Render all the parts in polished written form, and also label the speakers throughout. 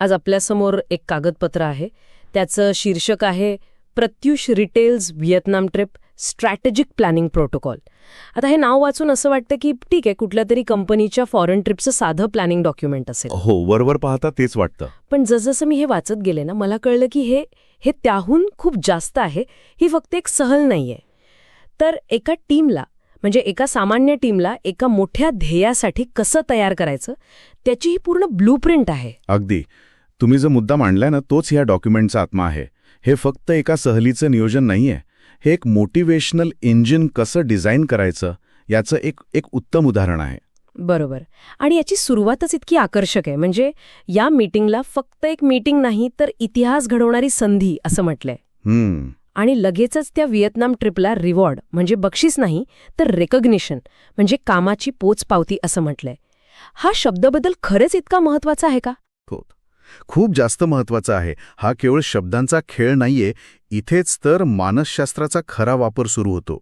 Speaker 1: आज आपल्यासमोर एक कागदपत्र आहे. त्याचं शीर्षक आहे Pratyush retails Vietnam trip strategic planning protocol. आता हे नाव वाचून असं वाटतं की ठीक आहे, कुठल्या तरी कंपनीच्या फॉरेन ट्रिपचं साधं प्लॅनिंग डॉक्युमेंट असेल.
Speaker 2: हो, वरवर पाहता तेच वाटतं.
Speaker 1: पण जसजसं मी हे वाचत गेले ना, मला कळलं की हे त्याहून खूप जास्त आहे. ही फक्त एक सहल नाहीये. तर एका टीमला, म्हणजे एका सामान्य टीमला एका मोठ्या ध्येयासाठी कसं तयार करायचं, त्याची ही पूर्ण ब्लूप्रिंट आहे.
Speaker 2: अगदी. तुम्ही जो मुद्दा मांडलाय ना, तोच या डॉक्युमेंटचा आत्मा आहे. हे फक्त एका सहलीचं नियोजन नाहीये. हे एक मोटिवेशनल इंजिन कसं डिझाईन करायचं याचं एक उत्तम उदाहरण आहे.
Speaker 1: बरोबर. आणि याची सुरुवातच इतकी आकर्षक आहे. म्हणजे या मीटिंगला फक्त एक मीटिंग नाही, तर इतिहास घडवणारी संधी असं म्हटलंय. आणि लगेचच त्या व्हिएतनाम ट्रिपला रिवॉर्ड म्हणजे बक्षीस नाही, तर रेकग्निशन म्हणजे कामाची पोचपावती असं म्हटलंय. हा शब्दबदल खरेच इतका महत्वाचा आहे का?
Speaker 2: खूप जास्त महत्वाचा आहे. हा केवळ शब्दांचा खेळ नाहीये, इथेच तर मानसशास्त्राचा खरा वापर सुरू होतो.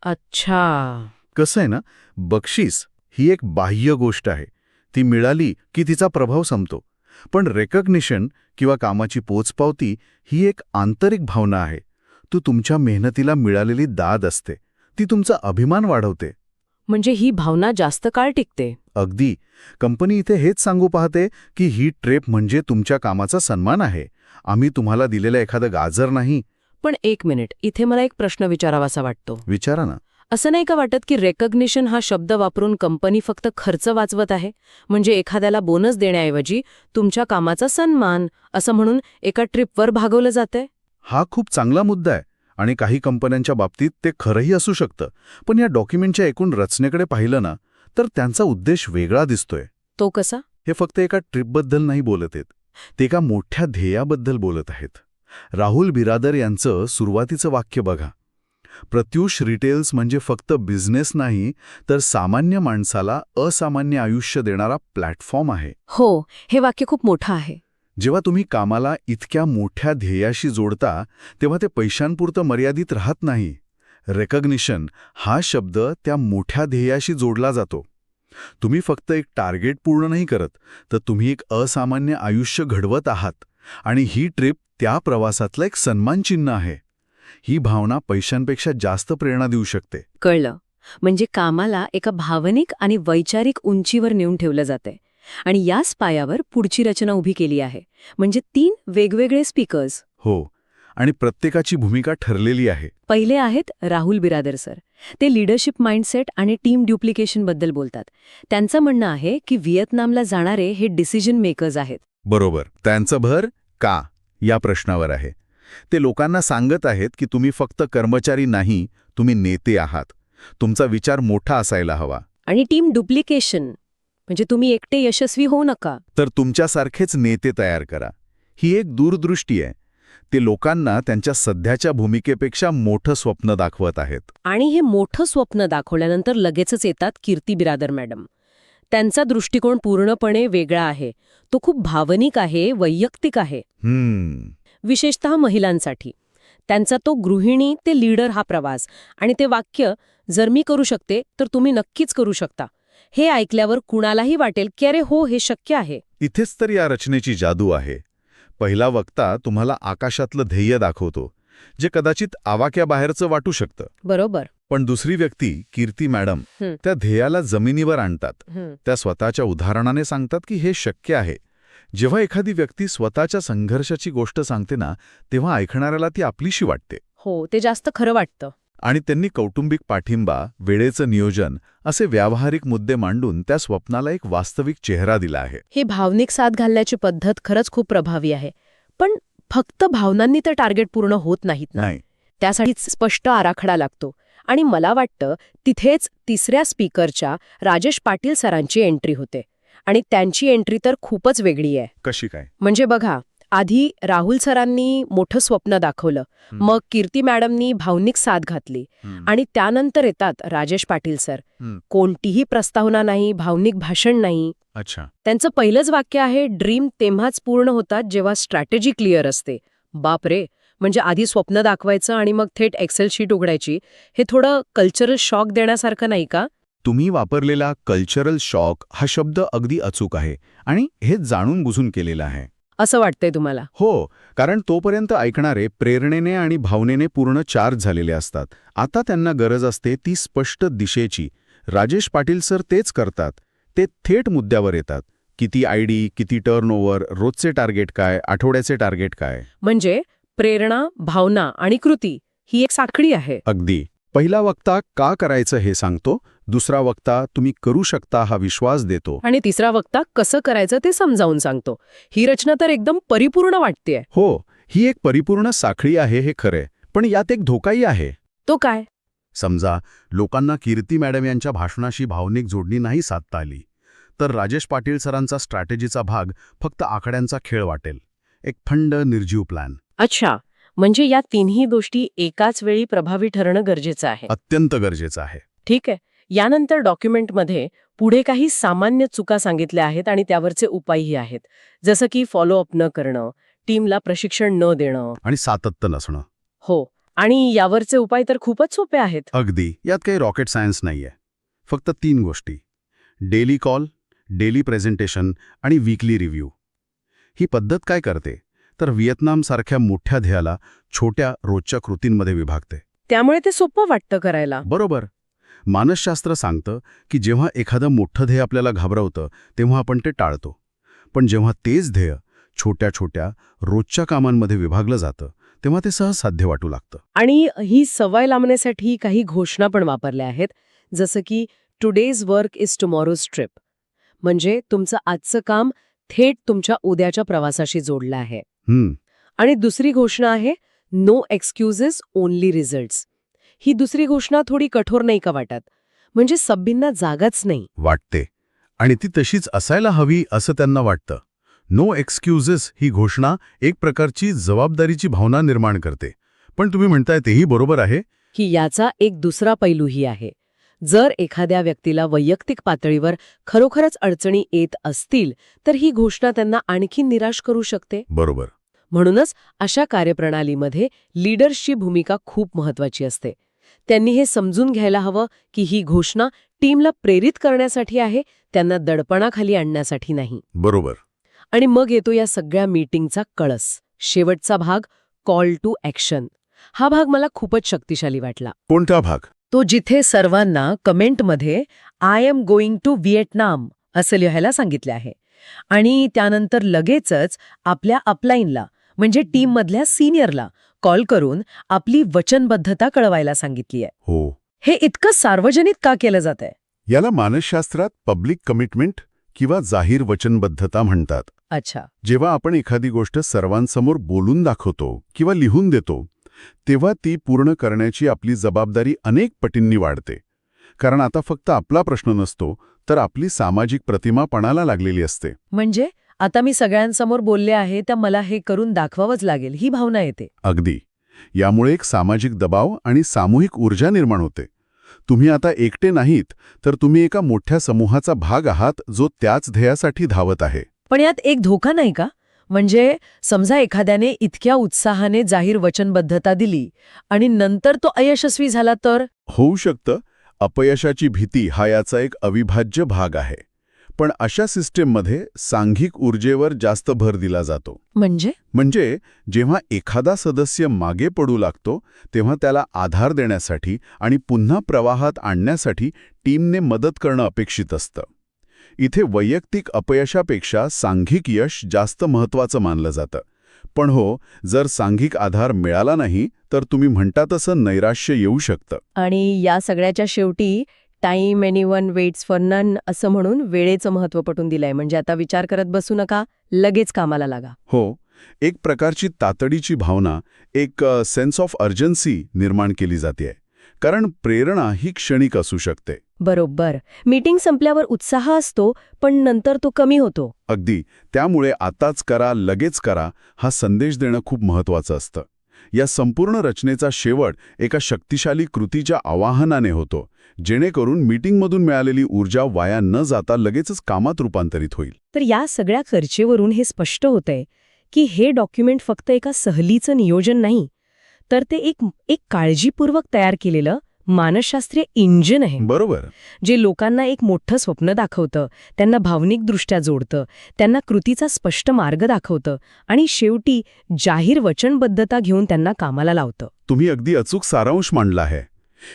Speaker 1: अच्छा.
Speaker 2: कसं आहे ना, बक्षीस ही एक बाह्य गोष्ट आहे. ती मिळाली की तिचा प्रभाव संपतो. पण रेकग्निशन किंवा कामाची पोचपावती ही एक आंतरिक भावना आहे. तुमच्या मेहनतीला मिळालेली दाद असते. ती तुमचा अभिमान वाढवते.
Speaker 1: म्हणजे ही भावना जास्त काळ टिकते.
Speaker 2: अगदी. कंपनी इथे हेच सांगू पाहते की ही ट्रिप म्हणजे तुमच्या कामाचा सन्मान आहे. आम्ही तुम्हाला दिलेलं एखादं गाजर नाही.
Speaker 1: पण एक मिनिट, इथे मला एक प्रश्न विचारावासा वाटतो.
Speaker 2: विचारा ना.
Speaker 1: असं नाही का वाटत की रेकग्निशन हा शब्द वापरून कंपनी फक्त खर्च वाचवत आहे? म्हणजे एखाद्याला बोनस देण्याऐवजी तुमच्या कामाचा सन्मान असं म्हणून एका ट्रिपवर भागवलं जातंय?
Speaker 2: हा खूप चांगला मुद्दा आहे. आणि काही कंपन्यांच्या बाबतीत ते खरंही असू शकतं. पण या डॉक्युमेंटच्या एकूण रचनेकडे पाहिलं ना, तर त्यांचा उद्देश वेगळा दिसतोय.
Speaker 1: तो कसा?
Speaker 2: हे फक्त एका ट्रिपबद्दल नाही बोलत आहेत, ते एका मोठ्या ध्येयाबद्दल बोलत आहेत. राहुल बिरादर यांचं सुरुवातीचं वाक्य बघा. प्रत्युष रिटेल्स म्हणजे फक्त बिझनेस नाही, तर सामान्य माणसाला असामान्य आयुष्य देणारा प्लॅटफॉर्म आहे.
Speaker 1: हो, हे वाक्य खूप मोठं आहे.
Speaker 2: जेव्हा तुम्ही कामाला इतक्या मोठ्या ध्येयाशी जोडता, तेव्हा ते पैशांपुरतं मर्यादित राहत नाही. रेकग्निशन हा शब्द त्या मोठ्या ध्येयाशी जोडला जातो. तुम्ही फक्त एक टार्गेट पूर्ण नाही करत, तर तुम्ही एक असामान्य आयुष्य घडवत आहात. आणि ही ट्रिप त्या प्रवासातलं एक सन्मानचिन्ह आहे. ही भावना पैशांपेक्षा जास्त प्रेरणा देऊ शकते.
Speaker 1: कळलं. म्हणजे कामाला एका भावनिक आणि वैचारिक उंचीवर नेऊन ठेवलं जाते. आणि याच पायावर पुढची रचना उभी केली आहे. म्हणजे 3 वेगवेगळे स्पीकर्स.
Speaker 2: हो. आणि प्रत्येकाची भूमिका ठरलेली आहे.
Speaker 1: पहिले आहेत राहुल बिरादर सर. ते लीडरशिप माइंडसेट आणि टीम ड्युप्लिकेशनबद्दल बोलतात. त्यांचं म्हणणं आहे की व्हिएतनामला जाणारे हे डिसिजन मेकर्स आहेत.
Speaker 2: बरोबर. त्यांचं भर का या प्रश्नावर आहे. ते लोकांना सांगत आहेत की तुम्ही फक्त कर्मचारी नाही, तुम्ही नेते आहात. तुमचा विचार मोठा असायला हवा.
Speaker 1: आणि टीम डुप्लिकेशन म्हणजे तुम्ही एकटे यशस्वी होऊ नका,
Speaker 2: तर तुमच्यासारखेच नेते तयार करा. ही एक दूरदृष्टी आहे. ते लोकांना त्यांच्या सध्याच्या भूमिकेपेक्षा मोठं स्वप्न दाखवत आहेत.
Speaker 1: आणि हे मोठं स्वप्न दाखवल्यानंतर लगेचच येतात कीर्ती बिरादर मॅडम. त्यांचा दृष्टिकोन पूर्णपणे वेगळा आहे. तो खूप भावनिक आहे, वैयक्तिक आहे. विशेषतः महिलांसाठी. त्यांचा तो गृहिणी ते लीडर हा प्रवास आणि ते वाक्य, जर मी करू शकते तर तुम्ही नक्कीच करू शकता, हे ऐकल्यावर कुणालाही वाटेल की अरे हो, हे शक्य आहे.
Speaker 2: इथेच तर या रचनेची जादू आहे. पहिला वक्ता तुम्हाला आकाशातलं ध्येय दाखवतो, जे कदाचित आवाक्याबाहेरचं वाटू शकतं.
Speaker 1: बरोबर.
Speaker 2: पण दुसरी व्यक्ती, कीर्ती मॅडम, त्या ध्येयाला जमिनीवर आणतात. त्या स्वतःच्या उदाहरणाने सांगतात की हे शक्य आहे. जेव्हा एखादी व्यक्ती स्वतःच्या संघर्षाची गोष्ट सांगते ना, तेव्हा ऐकणाऱ्याला ती आपलीशी वाटते.
Speaker 1: हो, ते जास्त खरं वाटतं.
Speaker 2: आणि त्यांनी कौटुंबिक पाठिंबा, वेळेचं नियोजन असे व्यावहारिक मुद्दे मांडून त्या स्वप्नाला एक वास्तविक चेहरा दिला आहे.
Speaker 1: हे भावनिक साथ घालण्याची पद्धत खरंच खूप प्रभावी आहे. पण फक्त भावनांनी तर टार्गेट पूर्ण होत नाहीत ना. त्यासाठी स्पष्ट आराखडा लागतो. आणि मला वाटतं तिथेच तिसऱ्या स्पीकरच्या राजेश पाटील सरांची एंट्री होते. आणि त्यांची एंट्री तर खूपच वेगळी आहे.
Speaker 2: कशी काय?
Speaker 1: म्हणजे बघा, आधी राहुल सरांनी मोठं स्वप्न दाखवलं, मग कीर्ती मॅडमनी भावनिक साथ घातली, आणि त्यानंतर येतात राजेश पाटील सर. कोणतीही प्रस्तावना नाही, भावनिक भाषण नाही.
Speaker 2: अच्छा.
Speaker 1: त्यांचं पहिलंच वाक्य आहे, ड्रीम तेव्हाच पूर्ण होतात जेव्हा स्ट्रॅटेजी क्लिअर असते. बापरे, म्हणजे आधी स्वप्न दाखवायचं आणि मग थेट एक्सेल शीट उघडायची. हे थोडं कल्चरल शॉक देण्यासारखं नाही का?
Speaker 2: तुम्ही वापरलेला कल्चरल शॉक हा शब्द अगदी अचूक आहे आणि हे जाणून बुजून केलेला आहे.
Speaker 1: असं वाटतंय तुम्हाला?
Speaker 2: हो, कारण तोपर्यंत ऐकणारे प्रेरणेने आणि भावनेने पूर्ण चार्ज झालेले असतात. आता त्यांना गरज असते ती स्पष्ट दिशेची. राजेश पाटील सर तेच करतात. ते थेट मुद्द्यावर येतात. किती आयडी, किती टर्नओव्हर, रोजचे टार्गेट काय, आठवड्याचे टार्गेट काय.
Speaker 1: म्हणजे प्रेरणा, भावना आणि कृती ही एक साखळी आहे.
Speaker 2: अगदी. पहिला वक्ता का करायचं हे सांगतो, दुसरा वक्ता तुम्ही करू शकता हा विश्वास देतो.
Speaker 1: आणि तिसरा वक्ता कसं करायचं ते समजावून सांगतो. ही रचना तर एकदम परिपूर्ण वाटतेय.
Speaker 2: हो, ही एक परिपूर्ण साखळी आहे हे खरे, पण यात एक धोकाही आहे.
Speaker 1: तो काय?
Speaker 2: समजा लोकांना कीर्ती मॅडम यांच्या भाषणाशी भावनिक जोडणी नाही साधता आली, तर राजेश पाटील सरांचा स्ट्रॅटेजीचा भाग फक्त आकड्यांचा खेळ वाटेल. एक थंड निर्जीव प्लॅन.
Speaker 1: अच्छा, म्हणजे या तिन्ही गोष्टी एकाच वेळी प्रभावी ठरणं गरजेचं आहे.
Speaker 2: अत्यंत गरजेचं आहे.
Speaker 1: ठीक आहे. यानंतर डॉक्युमेंटमध्ये पुढे काही सामान्य चुका सांगितल्या आहेत आणि त्यावरचे उपायही आहेत. जसं की फॉलोअप न करणं, टीमला प्रशिक्षण न देणं.
Speaker 2: आणि सातत्य नसणं.
Speaker 1: हो, आणि यावरचे उपाय तर खूपच सोपे आहेत.
Speaker 2: अगदी. यात काही रॉकेट सायन्स नाहीये. फक्त 3 गोष्टी: डेली कॉल, डेली प्रेझेंटेशन आणि वीकली रिव्ह्यू. ही पद्धत काय करते तर व्हिएतनामसारख्या मोठ्या ध्येयाला छोट्या रोजच्या कृतींमध्ये विभागते.
Speaker 1: त्यामुळे ते सोपं वाटतं करायला.
Speaker 2: बरोबर. मानसशास्त्र सांगतं की जेव्हा एखादं मोठं ध्येय आपल्याला घाबरवतं तेव्हा आपण ते टाळतो. पण जेव्हा तेच ध्येय छोट्या छोट्या रोजच्या कामांमध्ये विभागलं जातं तेव्हा ते सहज साध्य वाटू लागतं.
Speaker 1: आणि ही सवय लावण्यासाठी काही घोषणा पण वापरल्या आहेत. जसं की today's work is tomorrow's trip. म्हणजे तुमचं आजचं काम थेट तुमच्या उद्याच्या प्रवासाशी जोडलं आहे. आणि दुसरी घोषणा आहे नो एक्सक्युजेस ओनली रिझल्ट्स. ही दुसरी घोषणा थोडी कठोर नाही का वाटत? म्हणजे सभ्यांना जागाच नाही
Speaker 2: वाटते. आणि ती तशीच असायला हवी असं त्यांना वाटतं. नो एक्सक्युजेस ही घोषणा एक प्रकारची जबाबदारीची भावना निर्माण करते. पण तुम्ही म्हणताय तेही बरोबर आहे
Speaker 1: की याचा एक दुसरा पैलूही आहे. जर एखाद्या व्यक्तीला वैयक्तिक पातळीवर खरोखरच अडचणी येत असतील तर ही घोषणा त्यांना आणखी निराश करू शकते.
Speaker 2: बरोबर.
Speaker 1: म्हणूनच अशा कार्यप्रणालीमध्ये लीडर्सची भूमिका खूप महत्वाची असते. त्यांनी हे समजून घ्यायला हवं की ही घोषणा टीमला प्रेरित करण्यासाठी आहे, त्यांना दडपणाखाली आणण्यासाठी नाही.
Speaker 2: बरोबर.
Speaker 1: आणि मग येतो या सगळ्या मीटिंगचा कळस, शेवटचा भाग, कॉल टू ॲक्शन. हा भाग मला खूपच शक्तिशाली वाटला.
Speaker 2: कोणता भाग?
Speaker 1: तो जिथे सर्वांना कमेंटमध्ये I am going to Vietnam असं लिहायला सांगितले आहे. आणि त्यानंतर लगेचच आपल्या अपलाईनला म्हणजे टीममधल्या सिनियरला कॉल करून आपली वचनबद्धता कळवायला सांगितली आहे.
Speaker 2: हो.
Speaker 1: हे इतकं सार्वजनिक का केलं जात आहे?
Speaker 2: याला मानसशास्त्रात पब्लिक कमिटमेंट किंवा जाहीर वचनबद्धता म्हणतात.
Speaker 1: अच्छा.
Speaker 2: जेव्हा आपण एखादी गोष्ट सर्वांसमोर बोलून दाखवतो किंवा लिहून देतो तेव्हा ती पूर्ण करण्याची आपली जबाबदारी अनेक पटींनी वाढते. कारण आता फक्त आपला प्रश्न नसतो तर आपली सामाजिक प्रतिमा पणाला लागलेली असते.
Speaker 1: म्हणजे आता मी सगळ्यांसमोर बोलले आहे तर मला हे करून दाखवावंच लागेल ही भावना येते.
Speaker 2: अगदी. यामुळे एक सामाजिक दबाव आणि सामूहिक ऊर्जा निर्माण होते. तुम्ही आता एकटे नाहीत तर तुम्ही एका मोठ्या समूहाचा भाग आहात जो त्याच ध्येयासाठी धावत आहे.
Speaker 1: पण यात एक धोका नाही का? म्हणजे समजा एखाद्याने इतक्या उत्साहाने जाहीर वचनबद्धता दिली आणि नंतर तो अयशस्वी झाला तर?
Speaker 2: होऊ शकतं. अपयशाची भीती हा याचा एक अविभाज्य भाग आहे. पण अशा सिस्टीममध्ये सांघिक ऊर्जेवर जास्त भर दिला जातो. म्हणजे जेव्हा एखादा सदस्य मागे पडू लागतो तेव्हा त्याला आधार देण्यासाठी आणि पुन्हा प्रवाहात आणण्यासाठी टीमने मदत करणं अपेक्षित असतं. इथे वैयक्तिक अपयशापेक्षा सांघिक यश जास्त महत्त्वाचं मानलं जातं. पण हो, जर सांघिक आधार मिळाला नाही तर तुम्ही म्हणता तसं नैराश्य येऊ शकतं.
Speaker 1: आणि या सगळ्याच्या शेवटी time anyone waits for none असं म्हणून वेळेचं महत्त्व पटवून दिलंय. म्हणजे आता विचार करत बसू नका, लगेच कामाला लागा.
Speaker 2: हो, एक प्रकारची तातडीची भावना, एक सेन्स ऑफ अर्जन्सी निर्माण केली जाते. कारण प्रेरणा ही क्षणिक असू शकते.
Speaker 1: बरोबर. मीटिंग संपल्यावर उत्साह असतो पण नंतर तो कमी होतो.
Speaker 2: अगदी. त्यामुळे आताच करा, लगेच करा हा संदेश देणं खूप महत्त्वाचं असतं. या संपूर्ण रचनेचा शेवट एका शक्तिशाली कृतीच्या आवाहनाने होतो, जेणेकरून मीटिंगमधून मिळालेली ऊर्जा वाया न जाता लगेचच कामात रूपांतरित होईल.
Speaker 1: तर या सगळ्या चर्चेवरून हे स्पष्ट होतंय की हे डॉक्युमेंट फक्त एका सहलीचं नियोजन नाही, तर ते एक काळजीपूर्वक तयार केलेलं मानसशास्त्रीय इंजिन आहे
Speaker 2: बरोबर.
Speaker 1: जे लोकांना एक मोठं स्वप्न दाखवतं, त्यांना भावनिकदृष्ट्या जोडतं, त्यांना कृतीचा स्पष्ट मार्ग दाखवतं आणि शेवटी जाहीर वचनबद्धता घेऊन त्यांना कामाला लावतं.
Speaker 2: तुम्ही अगदी अचूक सारांश मांडला आहे.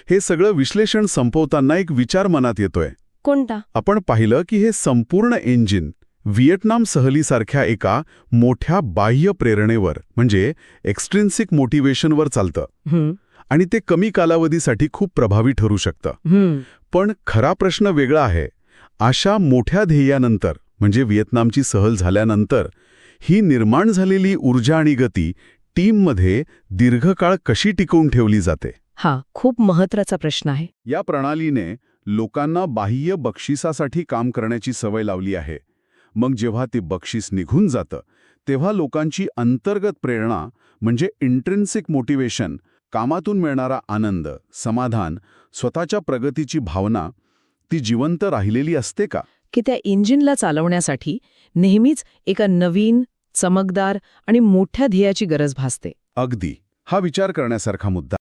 Speaker 2: हे सगळं विश्लेषण संपवताना एक विचार मनात येतोय.
Speaker 1: कोणता?
Speaker 2: आपण पाहिलं की हे संपूर्ण इंजिन व्हिएटनाम सहलीसारख्या एका मोठ्या बाह्य प्रेरणेवर म्हणजे एक्स्ट्रिन्सिक मोटिवेशनवर चालतं
Speaker 1: हं,
Speaker 2: आणि ते कमी कालावधीसाठी खूप प्रभावी ठरू शकतं.
Speaker 1: हं,
Speaker 2: पण खरा प्रश्न वेगळा आहे. अशा मोठ्या ध्येयानंतर म्हणजे व्हिएतनामची सहल झाल्यानंतर ही निर्माण झालेली ऊर्जा आणि गती टीममध्ये दीर्घकाळ कशी टिकवून ठेवली जाते?
Speaker 1: हा खूप महत्त्वाचा प्रश्न आहे.
Speaker 2: या प्रणालीने लोकांना बाह्य बक्षिसासाठी काम करण्याची सवय लावली आहे. मग जेव्हा ते बक्षीस निघून जातं तेव्हा लोकांची अंतर्गत प्रेरणा म्हणजे इंट्रिन्सिक मोटिवेशन, कामातून मिळणारा आनंद, समाधान, स्वतःच्या प्रगतीची भावना ती जिवंत राहिलेली असते का?
Speaker 1: की त्या इंजिनला चालवण्यासाठी नेहमीच एका नवीन, चमकदार आणि मोठ्या ध्येयाची गरज भासते.
Speaker 2: अगदी. हा विचार करण्यासारखा मुद्दा